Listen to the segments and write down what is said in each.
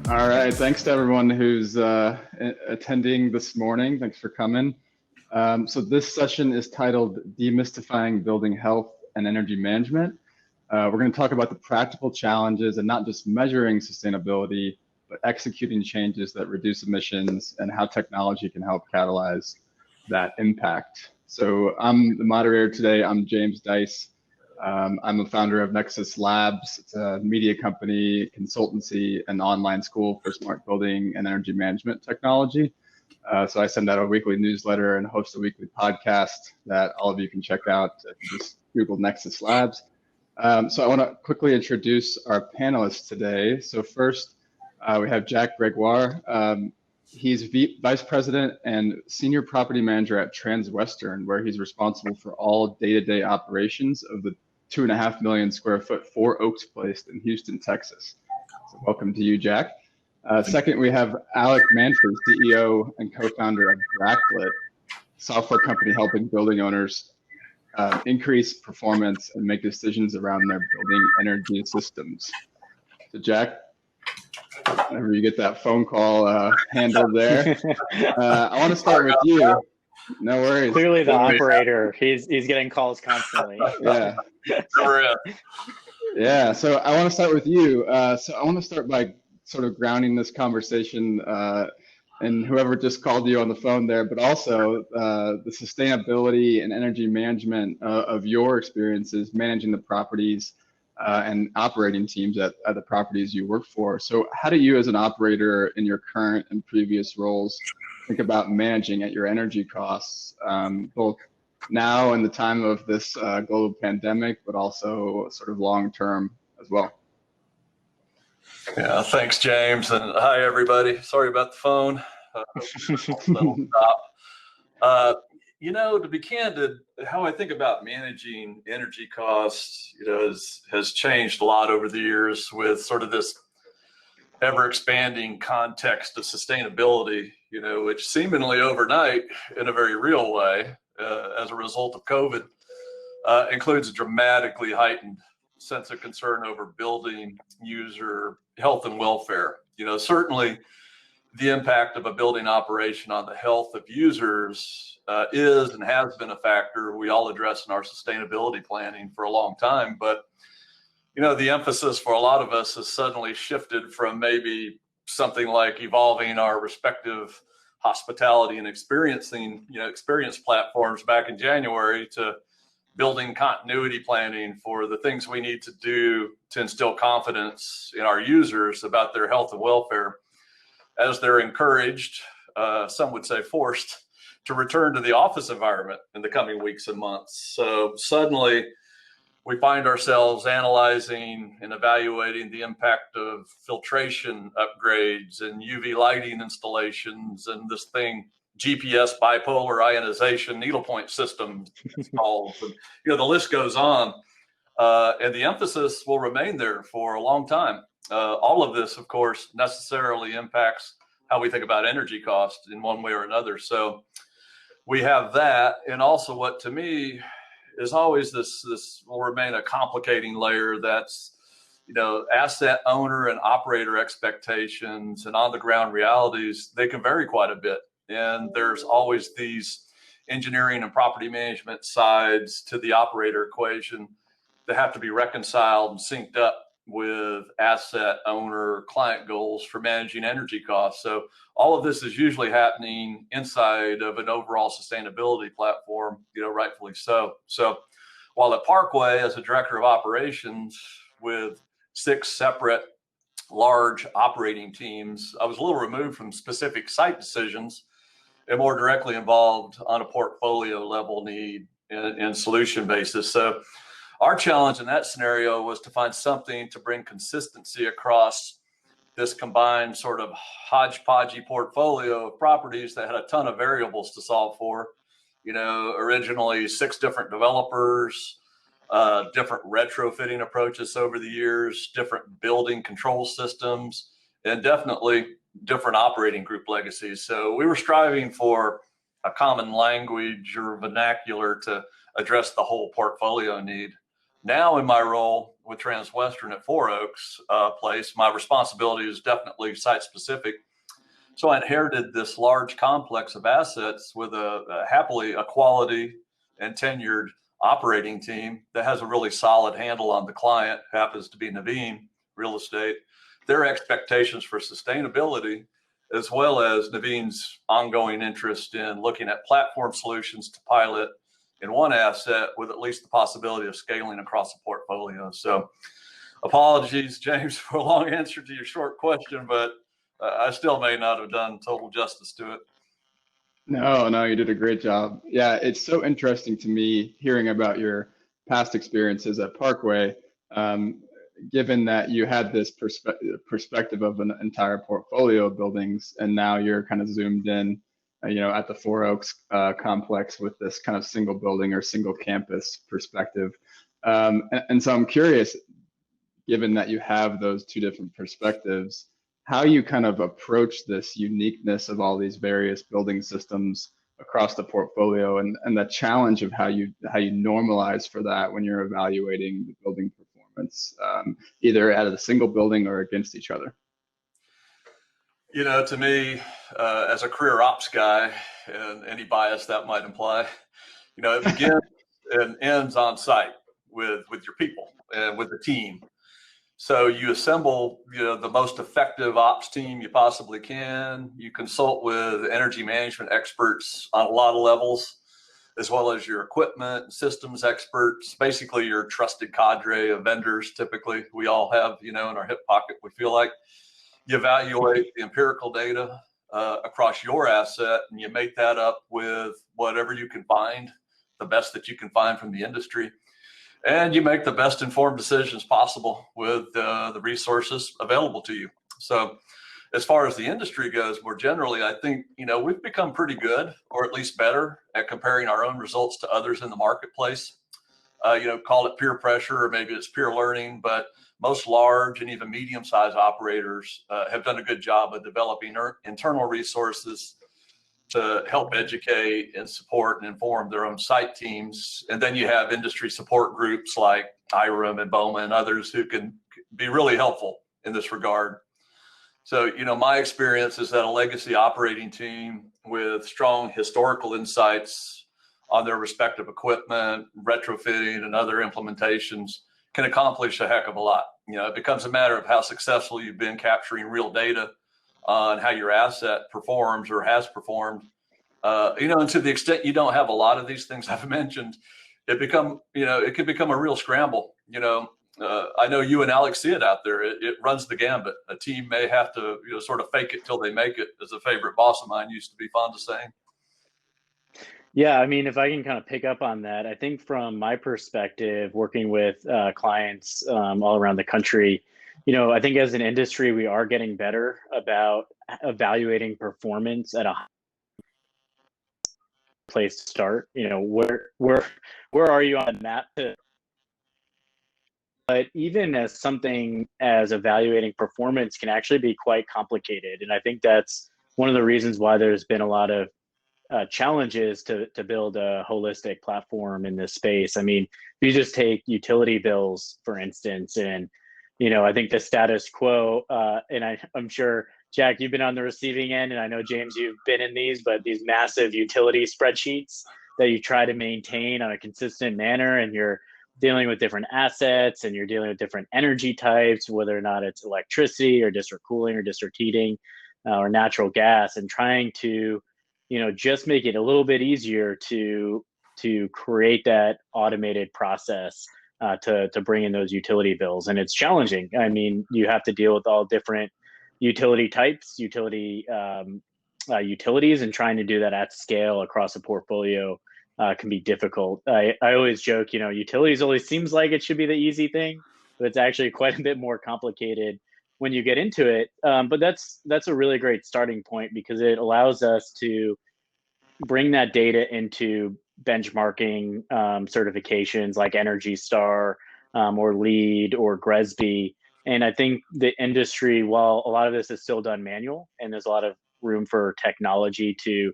All right, thanks to everyone who's attending this morning. Thanks for coming. So this session is titled Demystifying Building Health and Energy Management. We're going to talk about the practical challenges and not just measuring sustainability, but executing changes that reduce emissions and how technology can help catalyze that impact. So I'm the moderator today. I'm James Dice. I'm a founder of Nexus Labs. It's a media company, consultancy, and online school for smart building and energy management technology. So I send out a weekly newsletter and host a weekly podcast that all of you can check out if you just Google Nexus Labs. So I want to quickly introduce our panelists today. So first, we have Jack Gregoire. He's Vice President and Senior Property Manager at Transwestern, where he's responsible for all day-to-day operations of the 2.5 million square foot Four Oaks Place in Houston, Texas. So welcome to you, Jack. Second, we have Alec Manfred, CEO and co-founder of Bractlet, software company helping building owners increase performance and make decisions around their building energy systems. So Jack, whenever you get that phone call handled there, I want to start with you. No worries. Clearly the operator, he's getting calls constantly. Yeah. Yeah, so I want to start with you. So I want to start by sort of grounding this conversation and whoever just called you on the phone there, but also the sustainability and energy management of your experiences managing the properties and operating teams at the properties you work for. So how do you as an operator in your current and previous roles think about managing at your energy costs, both now in the time of this global pandemic, but also sort of long-term as well? Yeah, thanks, James, and hi, everybody. Sorry about the phone. You know, to be candid, how I think about managing energy costs, you know, has changed a lot over the years with sort of this ever-expanding context of sustainability, you know, which seemingly overnight, in a very real way, as a result of COVID, includes a dramatically heightened sense of concern over building user health and welfare. You know, certainly the impact of a building operation on the health of users is and has been a factor we all address in our sustainability planning for a long time. But, you know, the emphasis for a lot of us has suddenly shifted from maybe something like evolving our respective hospitality and experience platforms back in January to building continuity planning for the things we need to do to instill confidence in our users about their health and welfare as they're encouraged, some would say forced, to return to the office environment in the coming weeks and months. So suddenly we find ourselves analyzing and evaluating the impact of filtration upgrades and UV lighting installations and this thing, GPS bipolar ionization needlepoint systems installed. And, you know, the list goes on. And the emphasis will remain there for a long time. All of this, of course, necessarily impacts how we think about energy costs in one way or another. So we have that. And also what to me is always this will remain a complicating layer that's, you know, asset owner and operator expectations and on the ground realities, they can vary quite a bit. And there's always these engineering and property management sides to the operator equation that have to be reconciled and synced up with asset owner client goals for managing energy costs. So all of this is usually happening inside of an overall sustainability platform, you know, rightfully so. So while at Parkway, as a director of operations with 6 separate large operating teams, I was a little removed from specific site decisions and more directly involved on a portfolio level need and solution basis. So our challenge in that scenario was to find something to bring consistency across this combined sort of hodgepodgey portfolio of properties that had a ton of variables to solve for. You know, originally 6 different developers, different retrofitting approaches over the years, different building control systems, and definitely different operating group legacies. So we were striving for a common language or vernacular to address the whole portfolio need. Now in my role, with Transwestern at Four Oaks place, my responsibility is definitely site specific. So I inherited this large complex of assets with happily a quality and tenured operating team that has a really solid handle on the client, happens to be Naveen Real Estate, their expectations for sustainability, as well as Naveen's ongoing interest in looking at platform solutions to pilot in one asset with at least the possibility of scaling across the portfolio. So apologies, James, for a long answer to your short question, but I still may not have done total justice to it. No, you did a great job. Yeah, it's so interesting to me hearing about your past experiences at Parkway, given that you had this perspective of an entire portfolio of buildings, and now you're kind of zoomed in, at the Four Oaks complex with this kind of single building or single campus perspective. And so I'm curious, given that you have those two different perspectives, how you kind of approach this uniqueness of all these various building systems across the portfolio, and the challenge of how you normalize for that when you're evaluating the building performance, either out of the single building or against each other. To me, as a career ops guy, and any bias that might imply, it begins and ends on site with your people and with the team. So you assemble, the most effective ops team you possibly can. You consult with energy management experts on a lot of levels, as well as your equipment and systems experts, basically your trusted cadre of vendors. Typically, we all have, in our hip pocket, we feel like. You evaluate the empirical data across your asset, and you make that up with whatever you can find, the best that you can find from the industry. And you make the best informed decisions possible with the resources available to you. So as far as the industry goes, more generally, I think, we've become pretty good, or at least better, at comparing our own results to others in the marketplace. Call it peer pressure, or maybe it's peer learning, but most large and even medium-sized operators have done a good job of developing internal resources to help educate and support and inform their own site teams. And then you have industry support groups like IREM and BOMA and others who can be really helpful in this regard. So, my experience is that a legacy operating team with strong historical insights on their respective equipment, retrofitting, and other implementations can accomplish a heck of a lot. It becomes a matter of how successful you've been capturing real data on how your asset performs or has performed. And to the extent you don't have a lot of these things I've mentioned, it can become a real scramble. I know you and Alex see it out there. It runs the gambit. A team may have to, sort of fake it till they make it, as a favorite boss of mine used to be fond of saying. Yeah, I mean, if I can kind of pick up on that, I think from my perspective, working with clients all around the country, I think as an industry, we are getting better about evaluating performance at a place to start. Where are you on the map? But even as something as evaluating performance can actually be quite complicated. And I think that's one of the reasons why there's been a lot of challenges to build a holistic platform in this space. I mean, if you just take utility bills, for instance, and, I think the status quo, and I'm sure, Jack, you've been on the receiving end, and I know, James, you've been in these, but these massive utility spreadsheets that you try to maintain on a consistent manner, and you're dealing with different assets, and you're dealing with different energy types, whether or not it's electricity or district cooling or district heating or natural gas, and trying to just make it a little bit easier to create that automated process to bring in those utility bills. And it's challenging. I mean, you have to deal with all different utility types, utilities, and trying to do that at scale across a portfolio can be difficult. I always joke, utilities always seems like it should be the easy thing, but it's actually quite a bit more complicated when you get into it. But that's a really great starting point, because it allows us to bring that data into benchmarking certifications like Energy Star or LEED or GRESB. And I think the industry, while a lot of this is still done manual, and there's a lot of room for technology to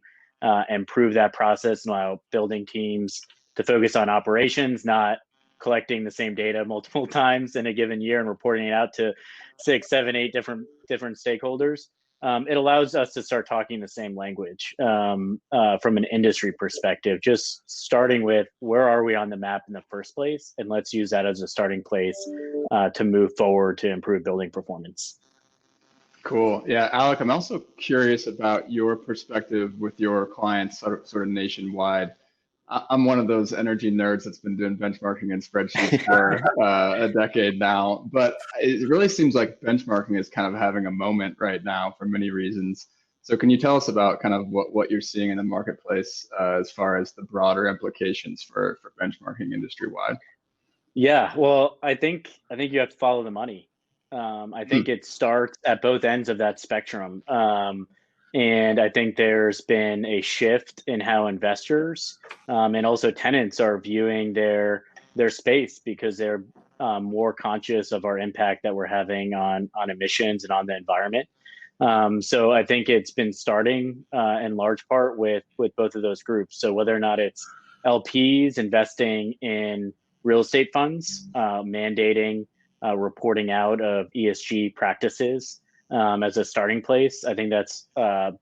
improve that process and allow building teams to focus on operations, not collecting the same data multiple times in a given year and reporting it out to 6, 7, 8 different stakeholders. It allows us to start talking the same language from an industry perspective, just starting with where are we on the map in the first place, and let's use that as a starting place to move forward to improve building performance. Cool. Yeah, Alec, I'm also curious about your perspective with your clients sort of nationwide. I'm one of those energy nerds that's been doing benchmarking and spreadsheets for a decade now, but it really seems like benchmarking is kind of having a moment right now for many reasons. So can you tell us about kind of what you're seeing in the marketplace as far as the broader implications for benchmarking industry-wide? Yeah, well, I think you have to follow the money. I think it starts at both ends of that spectrum. And I think there's been a shift in how investors and also tenants are viewing their space, because they're more conscious of our impact that we're having on emissions and on the environment. So I think it's been starting in large part with both of those groups. So whether or not it's LPs investing in real estate funds, mandating reporting out of ESG practices as a starting place. I think that's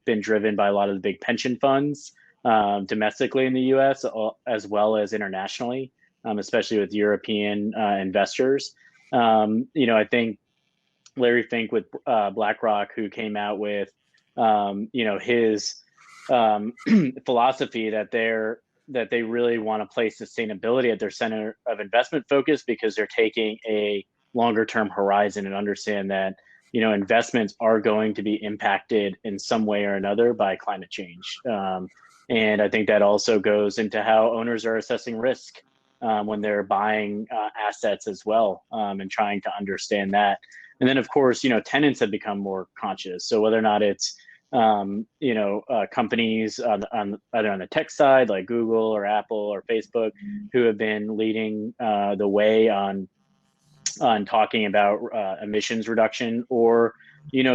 been driven by a lot of the big pension funds domestically in the US as well as internationally, especially with European investors. I think Larry Fink with BlackRock, who came out with his philosophy that they really want to place sustainability at their center of investment focus, because they're taking a longer term horizon and understand that investments are going to be impacted in some way or another by climate change. And I think that also goes into how owners are assessing risk when they're buying assets as well, and trying to understand that. And then, of course, tenants have become more conscious. So whether or not it's companies either on the tech side like Google or Apple or Facebook, who have been leading the way on talking about emissions reduction, or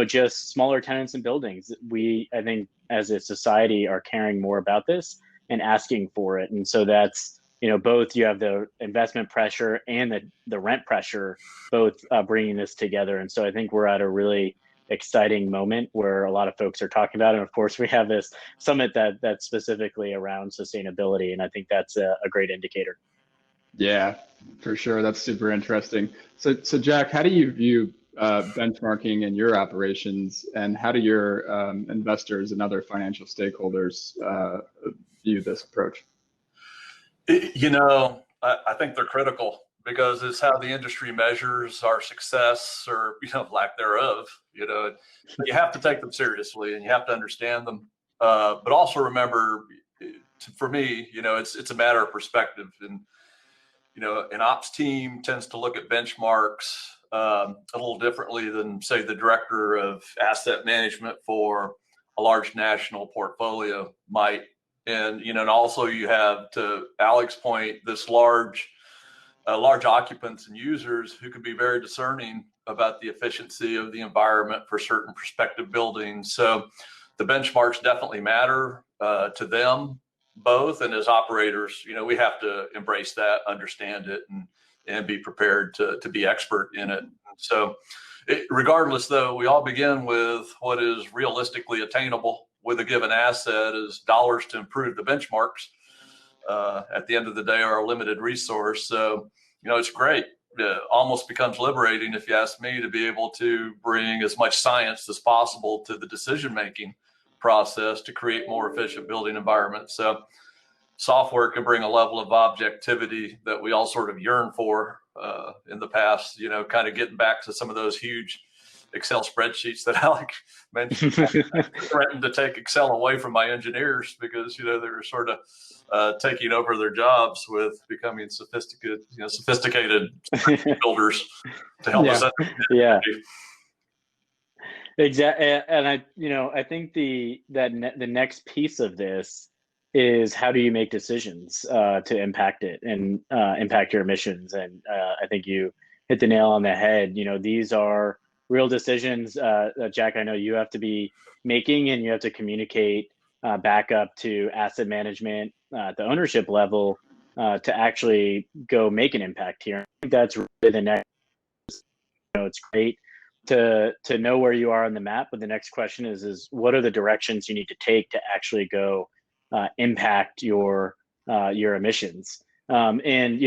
just smaller tenants and buildings. I think as a society are caring more about this and asking for it. And so that's both, you have the investment pressure and the rent pressure, both bringing this together. And so I think we're at a really exciting moment where a lot of folks are talking about it. And of course, we have this summit that's specifically around sustainability, and I think that's a great indicator. Yeah, for sure. That's super interesting. So Jack, how do you view benchmarking in your operations, and how do your investors and other financial stakeholders view this approach? I think they're critical, because it's how the industry measures our success or lack thereof. You have to take them seriously and you have to understand them, but also remember, for me, it's a matter of perspective. And an ops team tends to look at benchmarks a little differently than, say, the director of asset management for a large national portfolio might. And and also you have, to Alec's point, this large occupants and users who could be very discerning about the efficiency of the environment for certain prospective buildings. So the benchmarks definitely matter to them both. And as operators, we have to embrace that, understand it, and be prepared to be expert in it. So regardless, though, we all begin with what is realistically attainable with a given asset as dollars to improve the benchmarks. At the end of the day, are a limited resource. So, it's great. It almost becomes liberating, if you ask me, to be able to bring as much science as possible to the decision-making process to create more efficient building environments. So software can bring a level of objectivity that we all sort of yearn for in the past, kind of getting back to some of those huge Excel spreadsheets that Alec mentioned. Threatened to take Excel away from my engineers because they were sort of taking over their jobs with becoming sophisticated builders to help us understand. Yeah, exactly. And I think the next piece of this is, how do you make decisions to impact it and impact your emissions? And I think you hit the nail on the head. These are real decisions, Jack, I know you have to be making, and you have to communicate back up to asset management at the ownership level, to actually go make an impact here. I think that's really the next. It's great to know where you are on the map, but the next question is what are the directions you need to take to actually go impact your emissions? And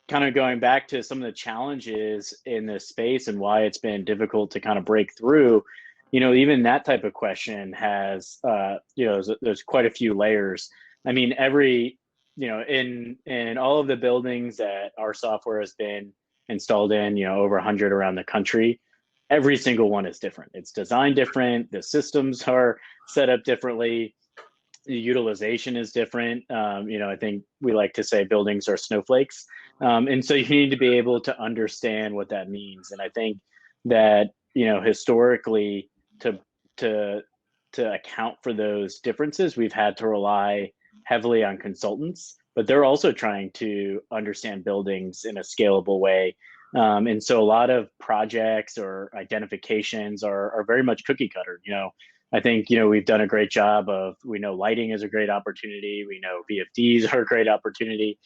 kind of going back to some of the challenges in this space and why it's been difficult to kind of break through, even that type of question has, there's quite a few layers. I mean, in all of the buildings that our software has been installed in, over 100 around the country, every single one is different. It's designed different. The systems are set up differently. The utilization is different. I think we like to say buildings are snowflakes. And so you need to be able to understand what that means. And I think that, historically to account for those differences, we've had to rely heavily on consultants, but they're also trying to understand buildings in a scalable way. And so a lot of projects or identifications are very much cookie cutter. I think, we've done a great job we know lighting is a great opportunity. We know VFDs are a great opportunity,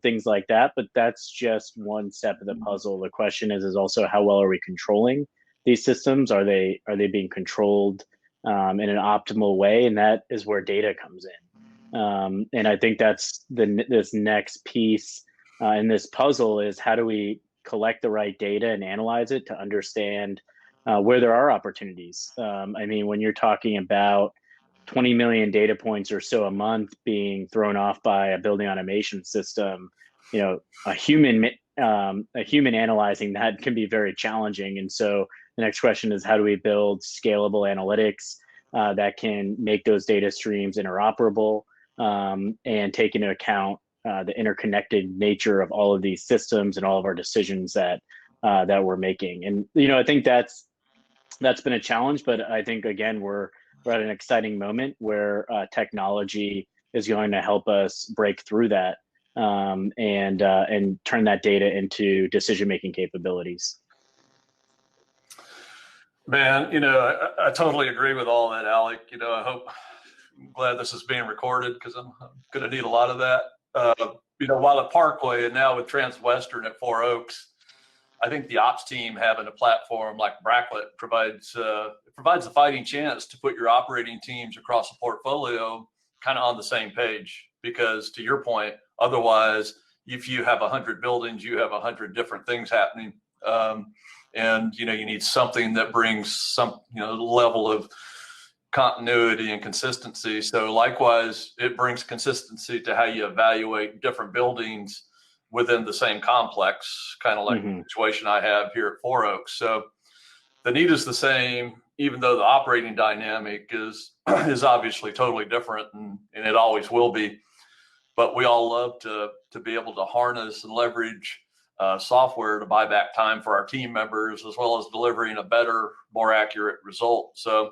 things like that. But that's just one step of the puzzle. The question is also how well are we controlling these systems? Are they being controlled in an optimal way? And that is where data comes in. And I think that's this next piece in this puzzle is how do we collect the right data and analyze it to understand where there are opportunities. I mean, when you're talking about 20 million data points or so a month being thrown off by a building automation system, a human analyzing that can be very challenging. And so the next question is how do we build scalable analytics that can make those data streams interoperable and take into account the interconnected nature of all of these systems and all of our decisions that we're making. And I think that's been a challenge, but I think again we're at an exciting moment where technology is going to help us break through that and turn that data into decision-making capabilities. Man, I totally agree with all that, Alec. I'm glad this is being recorded because I'm going to need a lot of that. While at Parkway and now with Transwestern at Four Oaks, I think the ops team having a platform like Bractlet provides a fighting chance to put your operating teams across the portfolio kind of on the same page. Because to your point, otherwise, if you have 100 buildings, you have 100 different things happening. And you need something that brings some level of continuity and consistency. So likewise, it brings consistency to how you evaluate different buildings within the same complex, kind of like the situation I have here at Four Oaks. So the need is the same, even though the operating dynamic is obviously totally different, and it always will be. But we all love to be able to harness and leverage software to buy back time for our team members, as well as delivering a better, more accurate result. So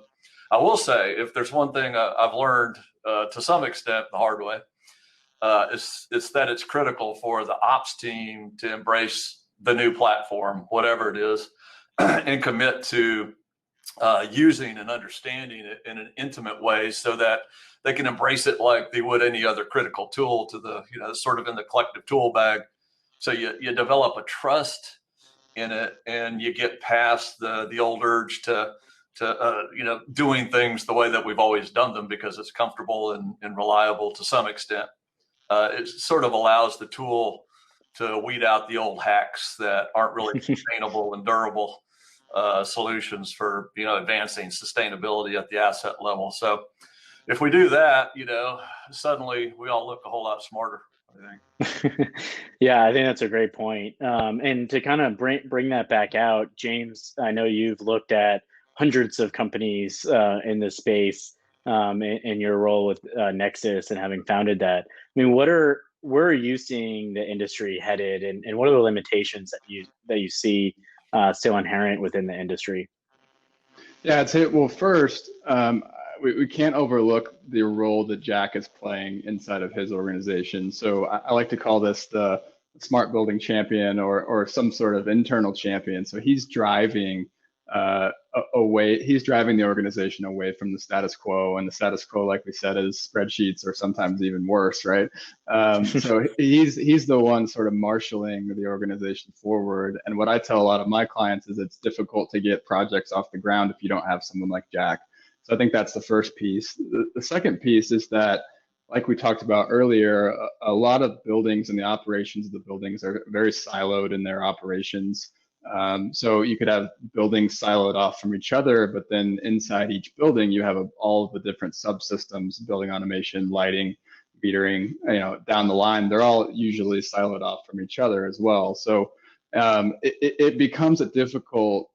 I will say, if there's one thing I've learned to some extent the hard way, it's that it's critical for the ops team to embrace the new platform, whatever it is, and commit to using and understanding it in an intimate way so that they can embrace it like they would any other critical tool to the, sort of in the collective tool bag. So you develop a trust in it, and you get past the old urge to doing things the way that we've always done them because it's comfortable and reliable to some extent. It sort of allows the tool to weed out the old hacks that aren't really sustainable and durable solutions for advancing sustainability at the asset level. So if we do that, suddenly we all look a whole lot smarter, I think. Yeah, I think that's a great point. And to kind of bring that back out, James, I know you've looked at hundreds of companies in this space in your role with Nexus and having founded that. I mean, where are you seeing the industry headed, and what are the limitations that you see still inherent within the industry? Yeah, I'd say, well, first, we can't overlook the role that Jack is playing inside of his organization. So I like to call this the smart building champion or some sort of internal champion. So he's driving away. He's driving the organization away from the status quo, and the status quo, like we said, is spreadsheets or sometimes even worse, right? So he's the one sort of marshaling the organization forward. And what I tell a lot of my clients is it's difficult to get projects off the ground if you don't have someone like Jack. So I think that's the first piece. The second piece is that, like we talked about earlier, a lot of buildings and the operations of the buildings are very siloed in their operations. So you could have buildings siloed off from each other, but then inside each building, you have all of the different subsystems, building automation, lighting, metering, down the line. They're all usually siloed off from each other as well. So it becomes a difficult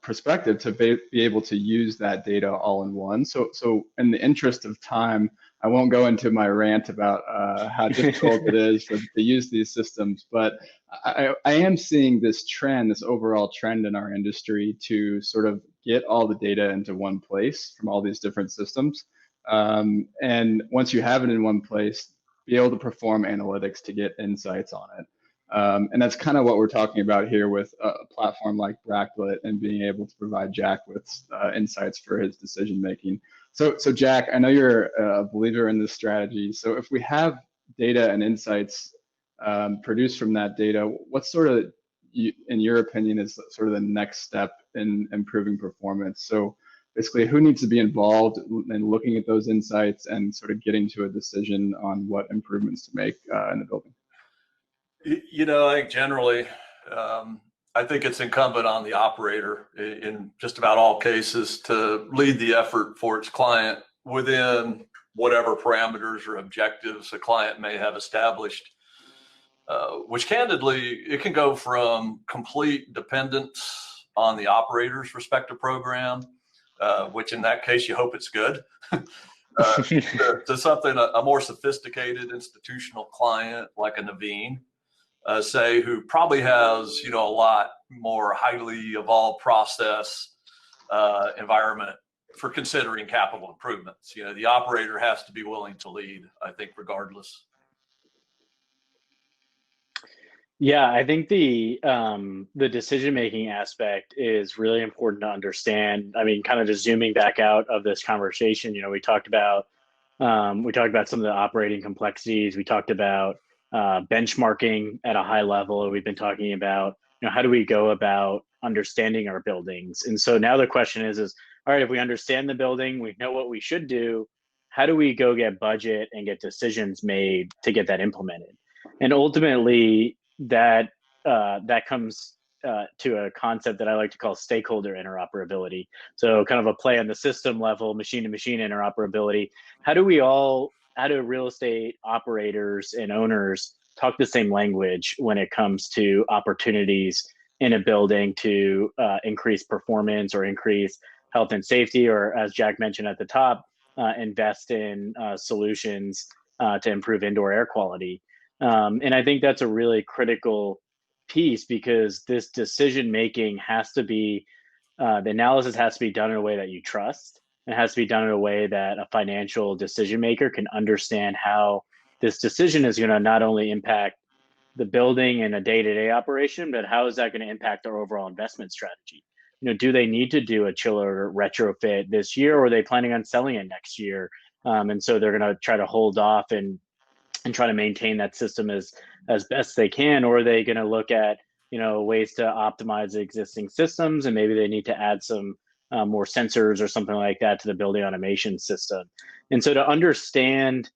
perspective to be able to use that data all in one. So in the interest of time, I won't go into my rant about how difficult it is to use these systems, but I am seeing this trend, this overall trend in our industry to sort of get all the data into one place from all these different systems. And once you have it in one place, be able to perform analytics to get insights on it. And that's kind of what we're talking about here with a platform like Bractlet and being able to provide Jack with insights for his decision making. So Jack, I know you're a believer in this strategy. So if we have data and insights produced from that data, what sort of, in your opinion, is sort of the next step in improving performance? So basically, who needs to be involved in looking at those insights and sort of getting to a decision on what improvements to make in the building? I think generally, I think it's incumbent on the operator in just about all cases to lead the effort for its client within whatever parameters or objectives a client may have established, which candidly, it can go from complete dependence on the operator's respective program, which in that case, you hope it's good, to something, a more sophisticated institutional client like a Naveen, say, who probably has, a lot more highly evolved process environment for considering capital improvements. The operator has to be willing to lead, I think, regardless. Yeah, I think the decision-making aspect is really important to understand. I mean, kind of just zooming back out of this conversation, we talked about some of the operating complexities. We talked about benchmarking at a high level. We've been talking about, how do we go about understanding our buildings? And so now the question is, all right, if we understand the building, we know what we should do, how do we go get budget and get decisions made to get that implemented? And ultimately, that comes to a concept that I like to call stakeholder interoperability. So kind of a play on the system level, machine-to-machine interoperability. How do real estate operators and owners talk the same language when it comes to opportunities in a building to increase performance or increase health and safety, or as Jack mentioned at the top, invest in solutions to improve indoor air quality? And I think that's a really critical piece, because this decision making has to be, the analysis has to be done in a way that you trust. It has to be done in a way that a financial decision maker can understand how this decision is going to not only impact the building and a day-to-day operation, but how is that going to impact their overall investment strategy? Do they need to do a chiller retrofit this year, or are they planning on selling it next year? And so they're going to try to hold off and try to maintain that system as best they can, or are they going to look at ways to optimize the existing systems, and maybe they need to add some more sensors or something like that to the building automation system? And so to understand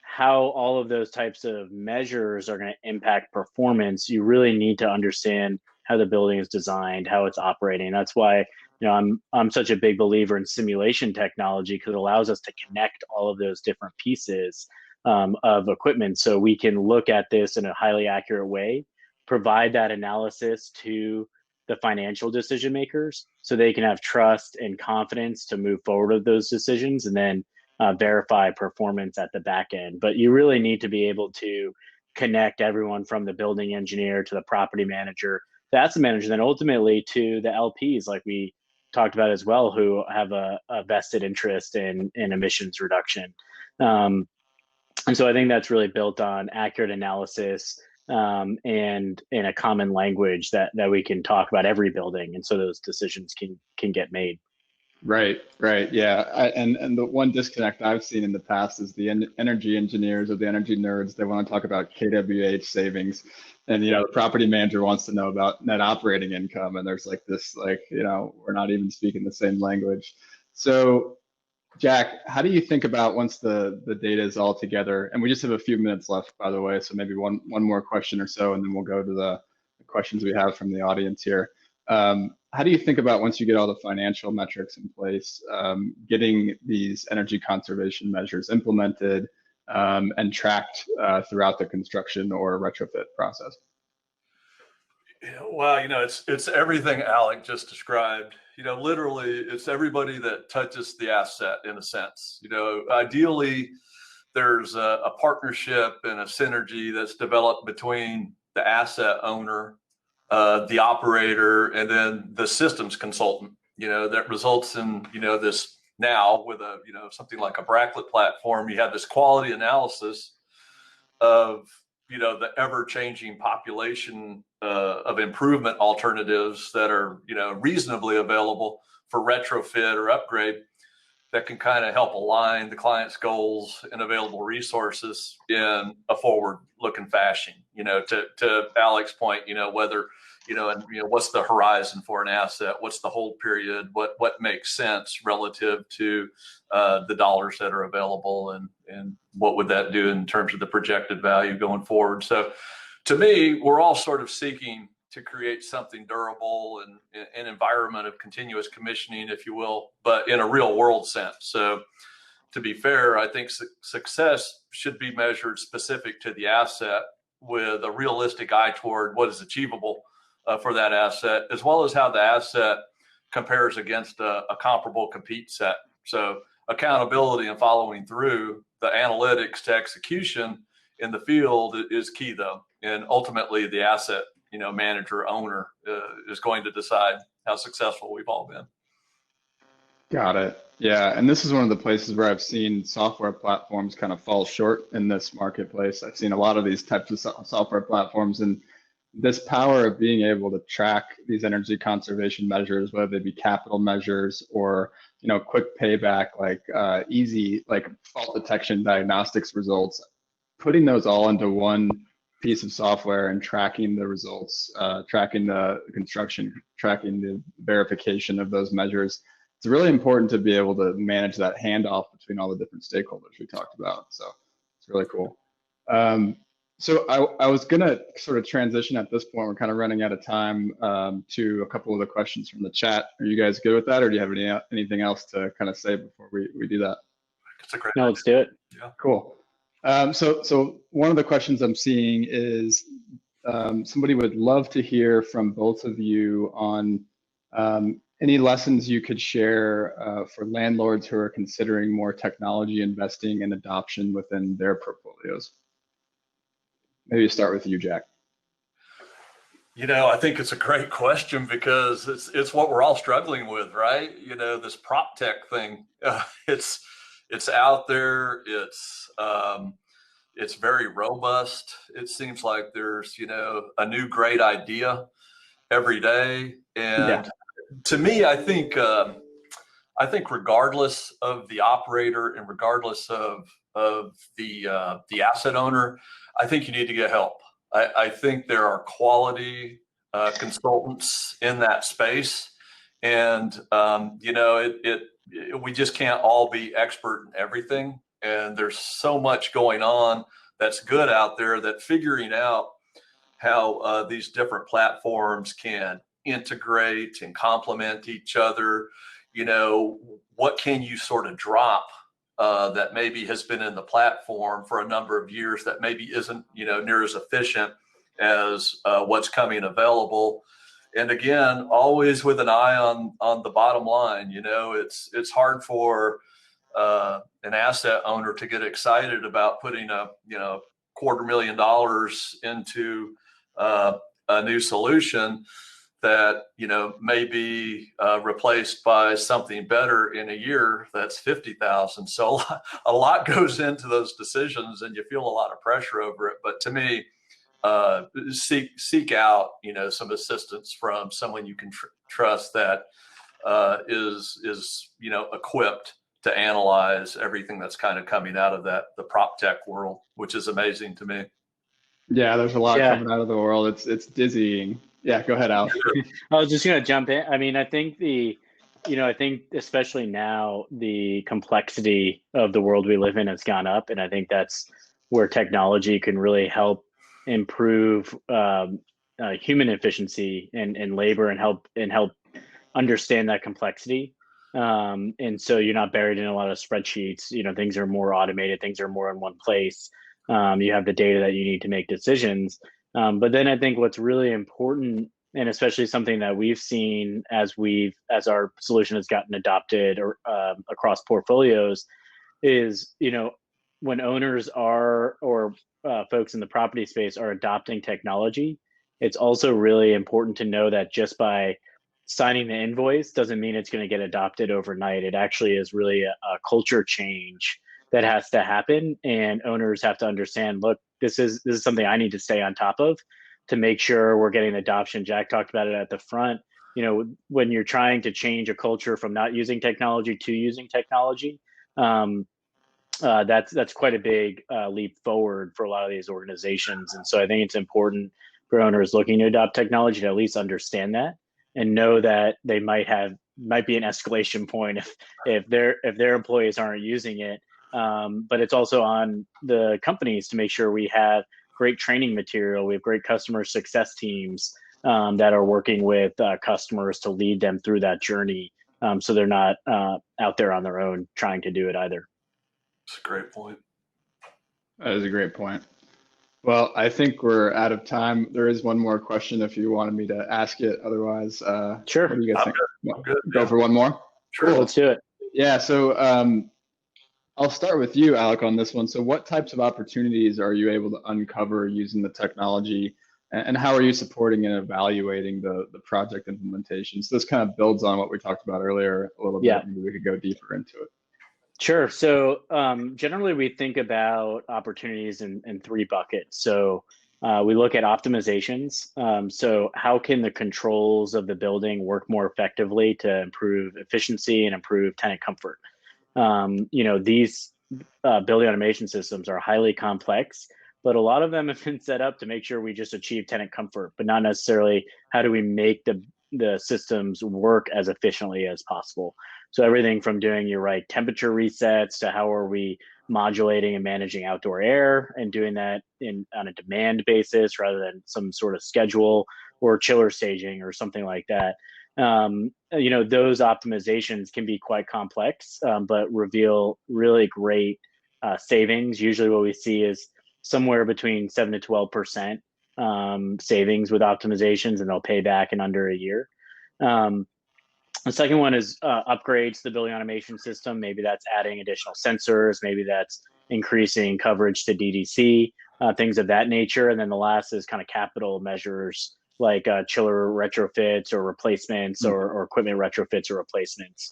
how all of those types of measures are going to impact performance, you really need to understand how the building is designed, how it's operating. That's why I'm such a big believer in simulation technology, because it allows us to connect all of those different pieces of equipment, so we can look at this in a highly accurate way, provide that analysis to the financial decision makers so they can have trust and confidence to move forward with those decisions, and then verify performance at the back end. But you really need to be able to connect everyone from the building engineer to the property manager, the asset manager, then ultimately to the LPs, like we talked about as well, who have a vested interest in emissions reduction. And so I think that's really built on accurate analysis, and in a common language that we can talk about every building, and so those decisions can get made. Right, right, yeah. And the one disconnect I've seen in the past is the energy engineers or the energy nerds. They want to talk about kWh savings, and the property manager wants to know about net operating income. And there's like this, we're not even speaking the same language. So, Jack, how do you think about once the data is all together? And we just have a few minutes left, by the way. So maybe one more question or so, and then we'll go to the questions we have from the audience here. How do you think about once you get all the financial metrics in place, getting these energy conservation measures implemented and tracked throughout the construction or retrofit process? Well, it's everything Alec just described. Literally, it's everybody that touches the asset in a sense. Ideally, there's a partnership and a synergy that's developed between the asset owner, the operator, and then the systems consultant, that results in, this now with something like a Bractlet platform. You have this quality analysis of, the ever-changing population of improvement alternatives that are, reasonably available for retrofit or upgrade that can kind of help align the client's goals and available resources in a forward-looking fashion. To Alec's point, whether what's the horizon for an asset, what's the hold period, what makes sense relative to the dollars that are available, and what would that do in terms of the projected value going forward. So to me, we're all sort of seeking to create something durable and an environment of continuous commissioning, if you will, but in a real world sense. So to be fair, I think success should be measured specific to the asset with a realistic eye toward what is achievable for that asset, as well as how the asset compares against a comparable compete set. So accountability and following through the analytics to execution in the field is key, though. And ultimately, the asset manager owner is going to decide how successful we've all been. Got it. Yeah, and this is one of the places where I've seen software platforms kind of fall short in this marketplace. I've seen a lot of these types of software platforms, and this power of being able to track these energy conservation measures, whether they be capital measures or quick payback, like easy, like fault detection diagnostics results, putting those all into one piece of software and tracking the results, tracking the construction, tracking the verification of those measures. It's really important to be able to manage that handoff between all the different stakeholders we talked about. So it's really cool. So I was going to sort of transition at this point. We're kind of running out of time to a couple of the questions from the chat. Are you guys good with that, or do you have anything else to kind of say before we do that? It's a great No, let's do it. Yeah. Cool. So one of the questions I'm seeing is somebody would love to hear from both of you on any lessons you could share for landlords who are considering more technology investing and adoption within their portfolios. Maybe start with you, Jack. I think it's a great question because it's what we're all struggling with, right? This prop tech thing, it's out there. It's very robust. It seems like there's, a new great idea every day. And to me, I think regardless of the operator and regardless of the asset owner, I think you need to get help. I think there are quality consultants in that space, and we just can't all be expert in everything. And there's so much going on that's good out there that figuring out how these different platforms can integrate and complement each other. What can you sort of drop that maybe has been in the platform for a number of years that maybe isn't, near as efficient as what's coming available. And again, always with an eye on the bottom line. It's hard for an asset owner to get excited about putting a $250,000 into a new solution that may be replaced by something better in a year that's 50,000. So a lot goes into those decisions, and you feel a lot of pressure over it. But to me, seek out, some assistance from someone you can trust that is equipped to analyze everything that's kind of coming out of the prop tech world, which is amazing to me. Yeah, there's a lot Yeah. coming out of the world. It's dizzying. Yeah, go ahead, Alec. I was just gonna jump in. I mean, I think I think especially now the complexity of the world we live in has gone up, and I think that's where technology can really help improve human efficiency and labor and help understand that complexity. And so you're not buried in a lot of spreadsheets. Things are more automated. Things are more in one place. You have the data that you need to make decisions. But then I think what's really important, and especially something that we've seen as our solution has gotten adopted or across portfolios, is when owners or folks in the property space are adopting technology, it's also really important to know that just by signing the invoice doesn't mean it's going to get adopted overnight. It actually is really a culture change that has to happen, and owners have to understand, look, this is something I need to stay on top of to make sure we're getting adoption. Jack talked about it at the front. When you're trying to change a culture from not using technology to using technology, that's quite a big leap forward for a lot of these organizations. And so I think it's important for owners looking to adopt technology to at least understand that and know that they might be an escalation point if their employees aren't using it. But it's also on the companies to make sure we have great training material. We have great customer success teams that are working with customers to lead them through that journey, so they're not out there on their own trying to do it either. That's a great point. That is a great point. Well, I think we're out of time. There is one more question if you wanted me to ask it. Otherwise, sure. What do you guys think? I'm good. Go for one more? Sure. Cool, let's do it. Yeah, so I'll start with you, Alec, on this one. So what types of opportunities are you able to uncover using the technology, and how are you supporting and evaluating the project implementation? So this kind of builds on what we talked about earlier a little bit. Yeah. Maybe we could go deeper into it. Sure. So generally we think about opportunities in three buckets. So we look at optimizations. So how can the controls of the building work more effectively to improve efficiency and improve tenant comfort? These building automation systems are highly complex, but a lot of them have been set up to make sure we just achieve tenant comfort, but not necessarily how do we make the systems work as efficiently as possible. So everything from doing your right temperature resets to how are we modulating and managing outdoor air and doing that on a demand basis rather than some sort of schedule, or chiller staging or something like that. Those optimizations can be quite complex, but reveal really great savings. Usually what we see is somewhere between 7 to 12% savings with optimizations, and they'll pay back in under a year. The second one is upgrades to the building automation system. Maybe that's adding additional sensors. Maybe that's increasing coverage to DDC, things of that nature. And then the last is kind of capital measures like chiller retrofits or replacements, or equipment retrofits or replacements.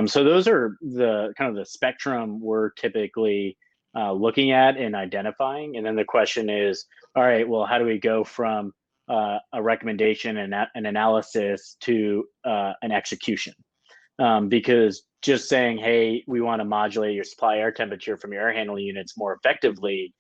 So those are the kind of the spectrum we're typically looking at and identifying. And then the question is, all right, well, how do we go from a recommendation and an analysis to an execution? Because just saying, hey, we want to modulate your supply air temperature from your air handling units more effectively,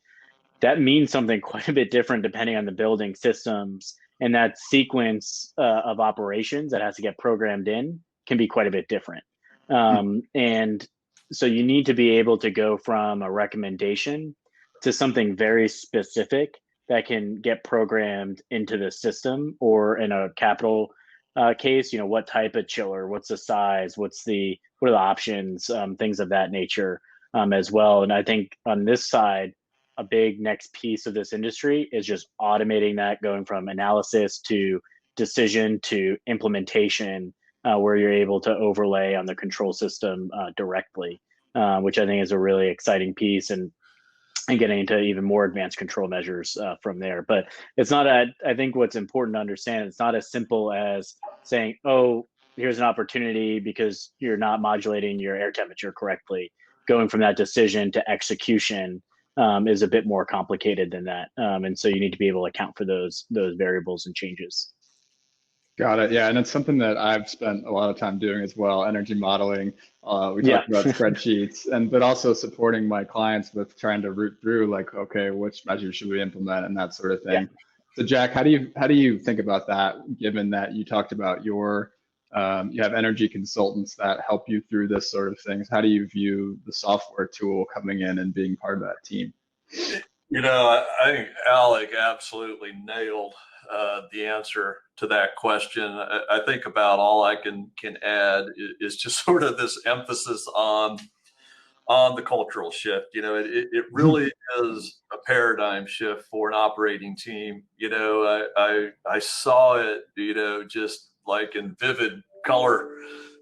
that means something quite a bit different depending on the building systems, and that sequence of operations that has to get programmed in can be quite a bit different. And so you need to be able to go from a recommendation to something very specific that can get programmed into the system, or in a capital case, what type of chiller, what's the size, what are the options, things of that nature as well. And I think on this side, a big next piece of this industry is just automating that, going from analysis to decision to implementation, where you're able to overlay on the control system directly, which I think is a really exciting piece, and getting into even more advanced control measures from there. But it's not I think what's important to understand, it's not as simple as saying, oh, here's an opportunity because you're not modulating your air temperature correctly. Going from that decision to execution is a bit more complicated than that. And so you need to be able to account for those variables and changes. Got it. Yeah, and it's something that I've spent a lot of time doing as well, energy modeling. We talked about spreadsheets, but also supporting my clients with trying to root through, like, okay, which measures should we implement and that sort of thing. So Jack, how do you think about that, given that you talked about your you have energy consultants that help you through this sort of things? How do you view the software tool coming in and being part of that team? You know, I think Alec absolutely nailed the answer to that question. I think about all I can add is just sort of this emphasis on the cultural shift. You know, it really is a paradigm shift for an operating team. You know, I saw it, you know, just like in vivid color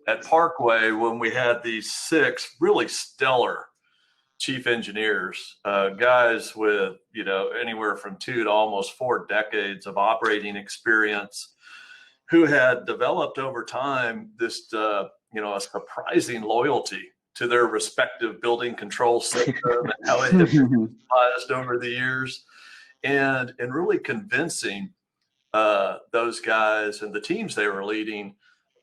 at Parkway when we had these 6 really stellar chief engineers, guys with, you know, anywhere from 2 to almost 4 decades of operating experience, who had developed over time this, you know, a surprising loyalty to their respective building control system and how it had been utilized over the years, and really convincing those guys and the teams they were leading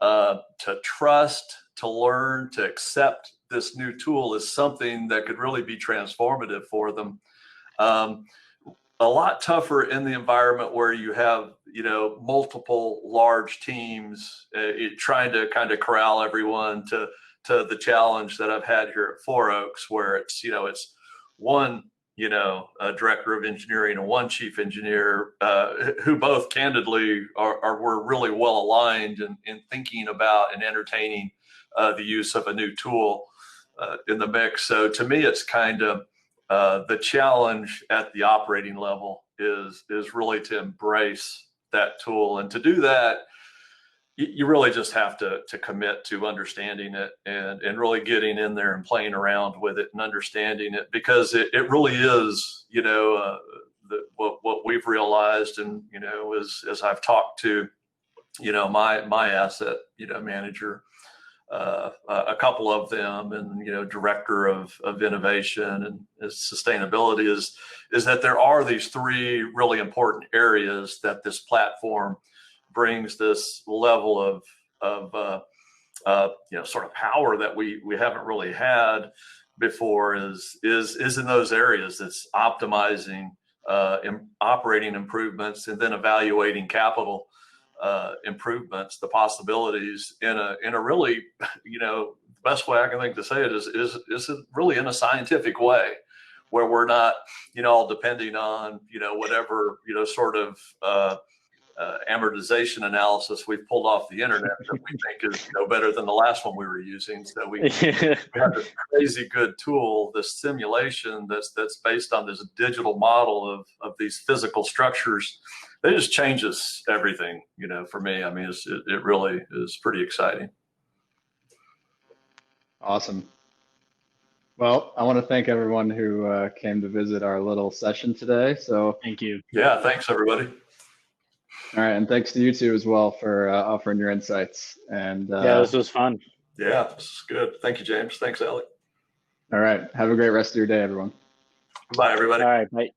to trust, to learn, to accept this new tool as something that could really be transformative for them. A lot tougher in the environment where you have, you know, multiple large teams trying to kind of corral everyone to the challenge that I've had here at Four Oaks, where it's, you know, it's one, you know, a director of engineering and one chief engineer who both candidly were really well aligned in thinking about and entertaining the use of a new tool in the mix. So to me, it's kind of the challenge at the operating level is really to embrace that tool. And to do that, you really just have to commit to understanding it and really getting in there and playing around with it and understanding it, because it really is, you know, what we've realized. And, you know, as I've talked to, you know, my asset, you know, manager, a couple of them, and, you know, director of innovation and sustainability, is that there are these 3 really important areas that this platform brings this level of you know, sort of power that we haven't really had before, is in those areas. It's optimizing operating improvements, and then evaluating capital improvements, the possibilities in a really, you know, the best way I can think to say it is really in a scientific way, where we're not, you know, all depending on, you know, whatever, you know, sort of amortization analysis we've pulled off the internet that we think is, you know, better than the last one we were using. So we have this crazy good tool, this simulation that's based on this digital model of these physical structures. It just changes everything, you know, for me. I mean, it really is pretty exciting. Awesome. Well, I want to thank everyone who came to visit our little session today. So thank you. Yeah, thanks everybody. All right, and thanks to you two as well for offering your insights. And yeah, this was fun. Yeah, this is good. Thank you, James. Thanks, Alec. All right, have a great rest of your day, everyone. Bye, everybody. All right, bye.